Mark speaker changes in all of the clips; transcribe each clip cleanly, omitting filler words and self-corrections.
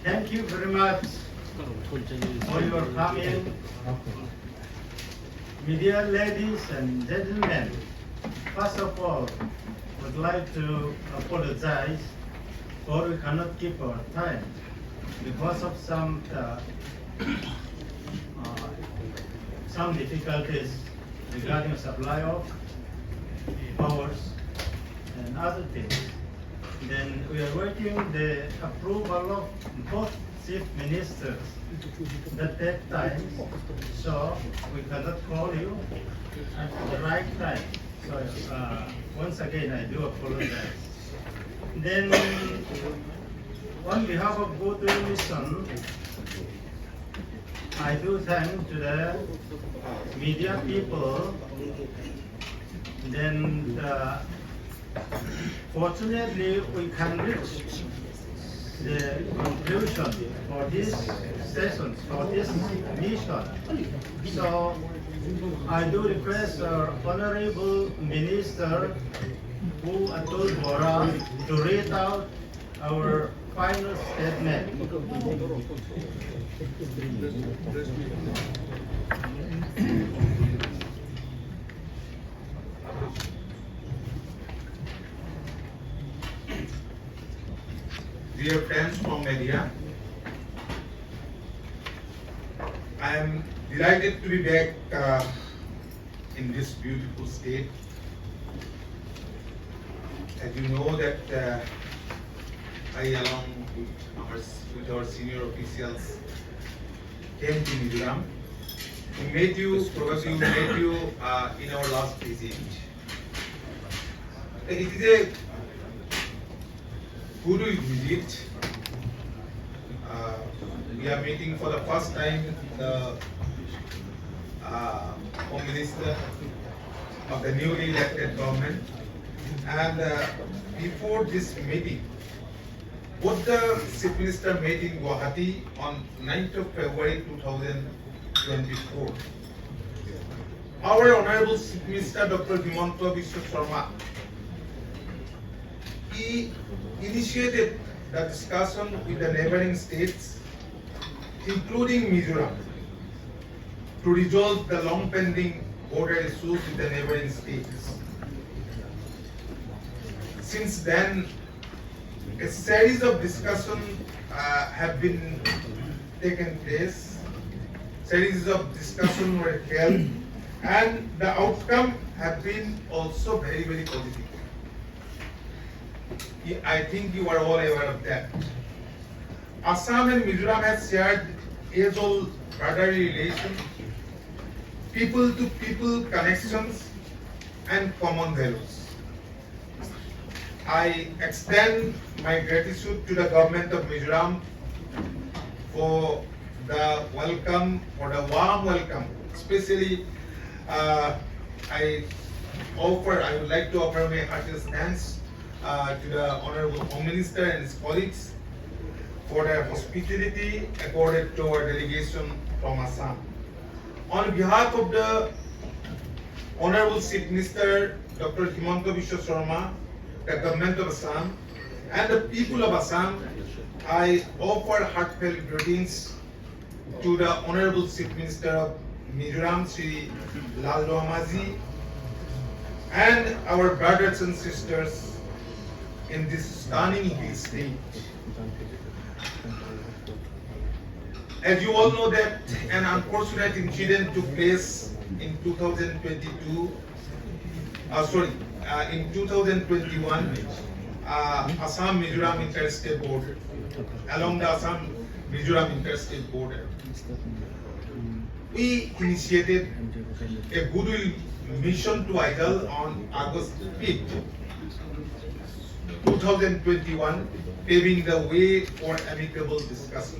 Speaker 1: Thank you very much for your coming. Media ladies and gentlemen, first of all, would like to apologize for we cannot keep our time because of some difficulties regarding supply of powers and other things. Then we are waiting the approval of both chief ministers that take time, so we cannot call you at the right time. So once again, I do apologize. Then, on behalf of Goodwill Mission, I do thank to the media people. Then, fortunately, we can reach the conclusion for this session, for this mission. So, I do request our Honorable Minister, who Atul Bora, to read out our final statement.
Speaker 2: Dear friends from media, I am delighted to be back in this beautiful state. As you know that I, along with our senior officials, came to Mizoram. We met you, probably we met you in our last visit. It is a good visit. We are meeting for the first time the Home Minister of the newly elected government. And before this meeting, both the Chief Minister met in Guwahati on 9th of February 2024. Our Honorable Chief Minister Dr. Himanta Biswa Sharma, he initiated the discussion with the neighboring states, including Mizoram, to resolve the long-pending border issues with the neighboring states. Since then, a series of discussions have been taken place. Series of discussions were held, and the outcome have been also very, very positive. I think you are all aware of that. Assam and Mizoram have shared age-old brotherly relations, people-to-people connections, and common values. I extend my gratitude to the government of Mizoram for the welcome, for the warm welcome. Especially, I would like to offer my heartiest thanks to the Honorable Home Minister and his colleagues for their hospitality accorded to our delegation from Assam. On behalf of the Honorable Chief Minister Dr. Himanta Biswa Sharma, the government of Assam, and the people of Assam, I offer heartfelt greetings to the Honorable Chief Minister of Mizoram, Sri Lal Dwamaji, and our brothers and sisters in this stunning hill state. As you all know that an unfortunate incident took place in 2021, Assam Mizoram interstate border, along the Assam Mizoram interstate border. We initiated a goodwill mission to Idol on August 5th, 2021, paving the way for amicable discussion.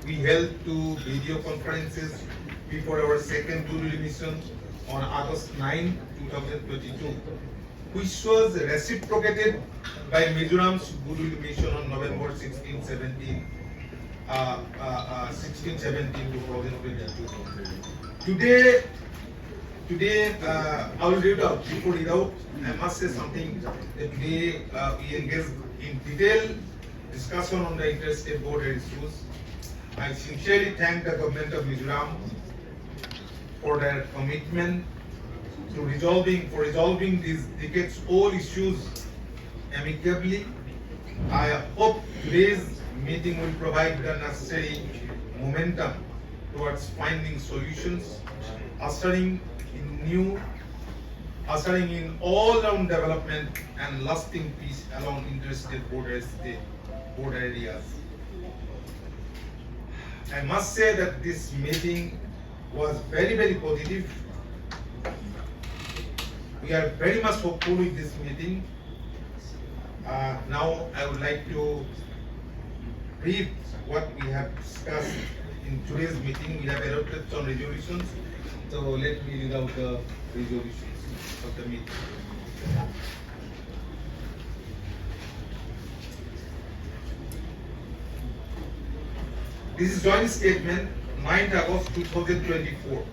Speaker 2: We held 2 video conferences before our second goodwill mission on August 9, 2022, which was reciprocated by Mizoram's goodwill mission on November 16, 17, 2022. Today, I will read out. Before read out, I must say something. That today we engaged in detailed discussion on the interstate border issues. I sincerely thank the government of Mizoram for their commitment to resolving these decades-old issues amicably. I hope today's meeting will provide the necessary momentum towards finding solutions, ushering in all-round development and lasting peace along interstate border areas. I must say that this meeting was very, very positive. We are very much hopeful with this meeting. Now I would like to brief what we have discussed in today's meeting. We have adopted some resolutions. So let me read out the resolutions of the meeting. This is joint statement, 9th August 2024.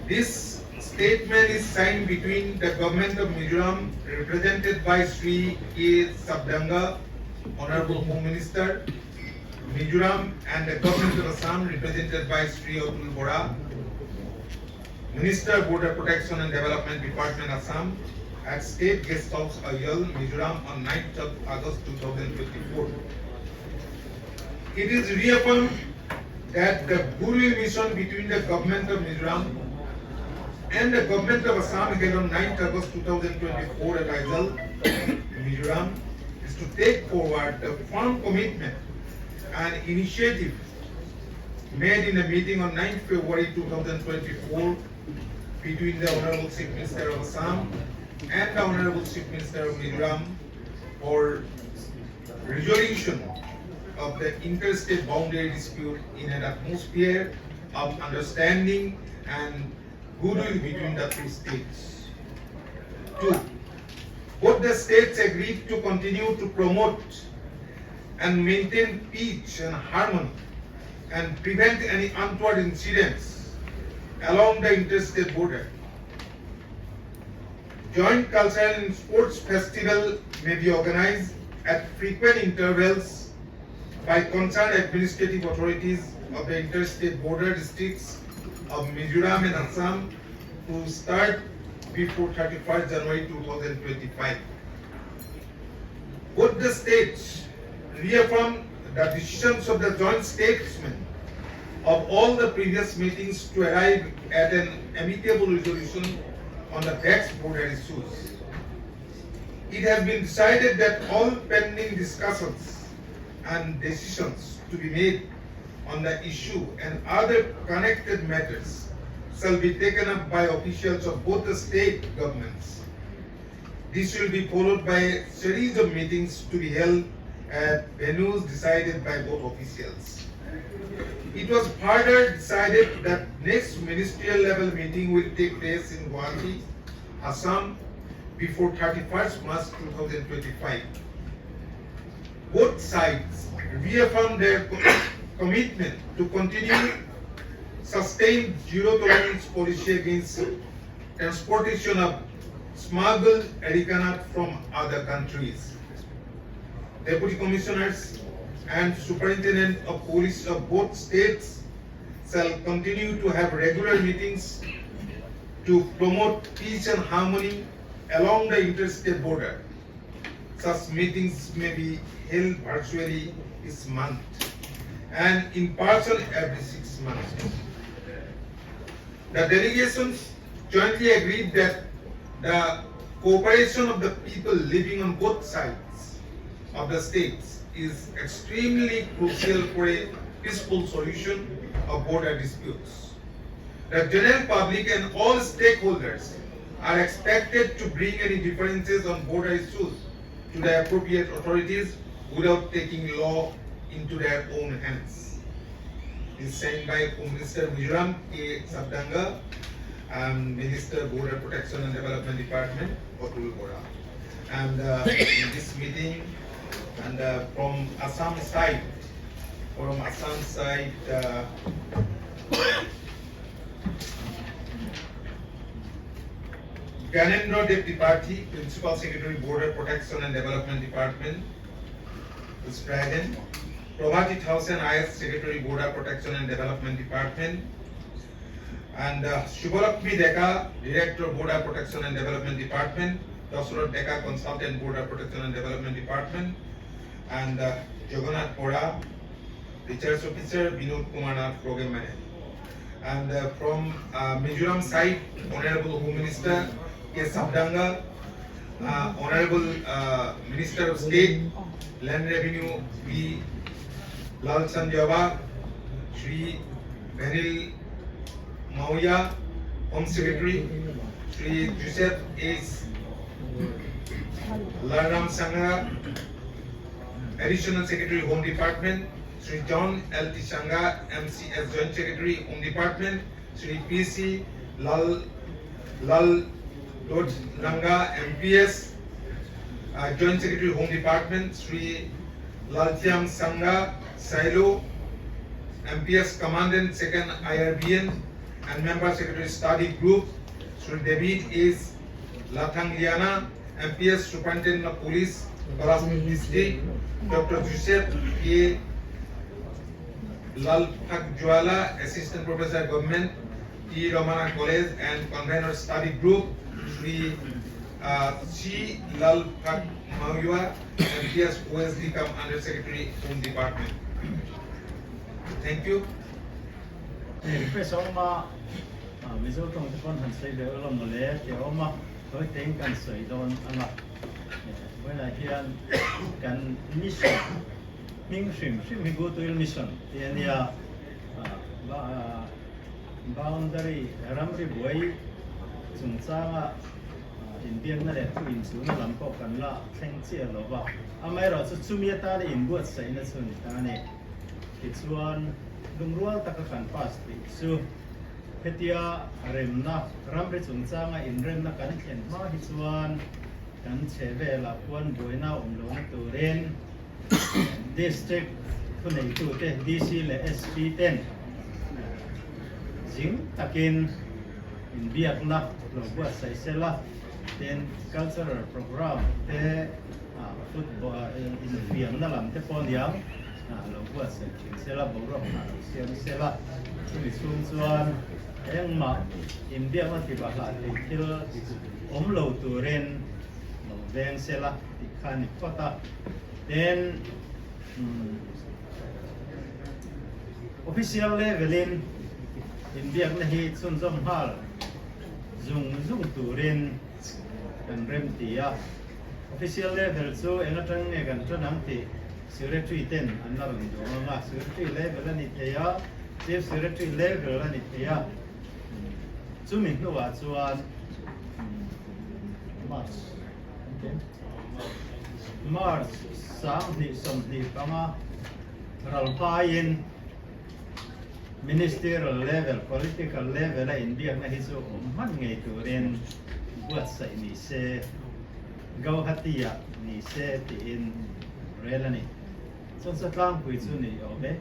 Speaker 2: This statement is signed between the government of Mizoram, represented by Sri K. Sabdanga, Honorable Home Minister, Mizoram, and the government of Assam, represented by Sri Atul Bora, Minister, Border Protection and Development Department, Assam, at State Guest House, Ayal, Mizoram, on 9th of August 2024. It is reaffirmed that the goodwill mission between the government of Mizoram and the government of Assam held on 9th August 2024 at Aizawl, Mizoram, is to take forward the firm commitment and initiative made in a meeting on 9th February 2024 between the Honorable Chief Minister of Assam and the Honorable Chief Minister of Mizoram for resolution of the interstate boundary dispute in an atmosphere of understanding and goodwill between the two states. 2. Both the states agreed to continue to promote and maintain peace and harmony and prevent any untoward incidents along the interstate border. Joint cultural and sports festival may be organized at frequent intervals by concerned administrative authorities of the interstate border districts of Mizoram and Assam to start before 31st January 2025. Both the states reaffirm the decisions of the joint statement of all the previous meetings to arrive at an amicable resolution on the vexed border issues. It has been decided that all pending discussions and decisions to be made on the issue and other connected matters shall be taken up by officials of both the state governments. This will be followed by a series of meetings to be held at venues decided by both officials. It was further decided that next ministerial level meeting will take place in Guwahati, Assam, before 31st March 2025. Both sides reaffirmed their commitment to continue sustained zero tolerance policy against transportation of smuggled hriatna from other countries. Deputy Commissioners and Superintendent of Police of both states shall continue to have regular meetings to promote peace and harmony along the interstate border. Such meetings may be held virtually each month and in person every 6 months. The delegations jointly agreed that the cooperation of the people living on both sides of the states is extremely crucial for a peaceful solution of border disputes. The general public and all stakeholders are expected to bring any differences on border issues to the appropriate authorities without taking law into their own hands. This is signed by Home Minister Mizoram K. Sabdanga and Minister Border Protection and Development Department Atul Bora. And in this meeting, and from Assam side, Gyanendra Dev Tripathi, Principal Secretary Border Protection and Development Department, who's present. Probati Thausen IS Secretary Border Protection and Development Department. And Shubalakshmi Deka, Director Border Protection and Development Department. Dr. Deka, Consultant Border Protection and Development Department. And Jagannath Pora, Research Officer, Vinod Kumar Nath, Program Manager. And from Mizoram side, Honorable Home Minister K. Sabdanga, Honorable Minister of State, Land Revenue B. Lal Sanjava, Shri Bhenil Mauya, Home Secretary, Shri Joseph S. Laram Sangha, Additional Secretary Home Department, Shri John L. Tishanga, MCS Joint Secretary Home Department, Shri PC Lal Dot Langa, MPS Joint Secretary Home Department, Shri Laltiam Sangha, Silo, MPS Commandant 2nd IRBN and Member Secretary Study Group, Shri David S. Lathangliana, MPS Superintendent of Police, Balaspur District, Dr. Joseph K. Lalphakjwala, Assistant Professor Government, T. Ramana College and Convener Study Group, Shri C. Lalphakjwala, MPS OSD come Under Secretary Home Department. Thank you.
Speaker 1: Request oma Mizoram kon han sei le lo mole te oma hoi teng kan sei don ala. When I hear kan mission Ming Shim we go to mission. Tiania boundary ramri boy chungchangah inbiak na le tu in chu na lam ko kan la theng chia lo ba. Amai ro chu chumia ta le in buat sei na chun ta ne. Kitsuan lungrual takakan pasti so hetia remna ramri chungchangah in remna kan chen ma hitsuan kan cheve la puan boina umlong turen district kunai Tute DC le SP 10 jing takin inbiak na lo buat sai sela then cultural program te football in fiam na lam te pon yang lo buat sai sela borok na siam sela sumi sum chuan engma inbiak ma ti ba la til lo turen lo veng sela ti khan pata then official level in inbiak na hi chun zom hal zung turin kan rem tia official level so engatang e kan chanang ti secretary ten annar ni do nga secretary level ani tia chief secretary level ani tia chumi no wa chuan Mars sang ni som ni panga ralpain ministerial level political level in biak na hiso man ngai turin buat sai ni se gauhatia ni se ti in relani so sa tlang pui chu ni obe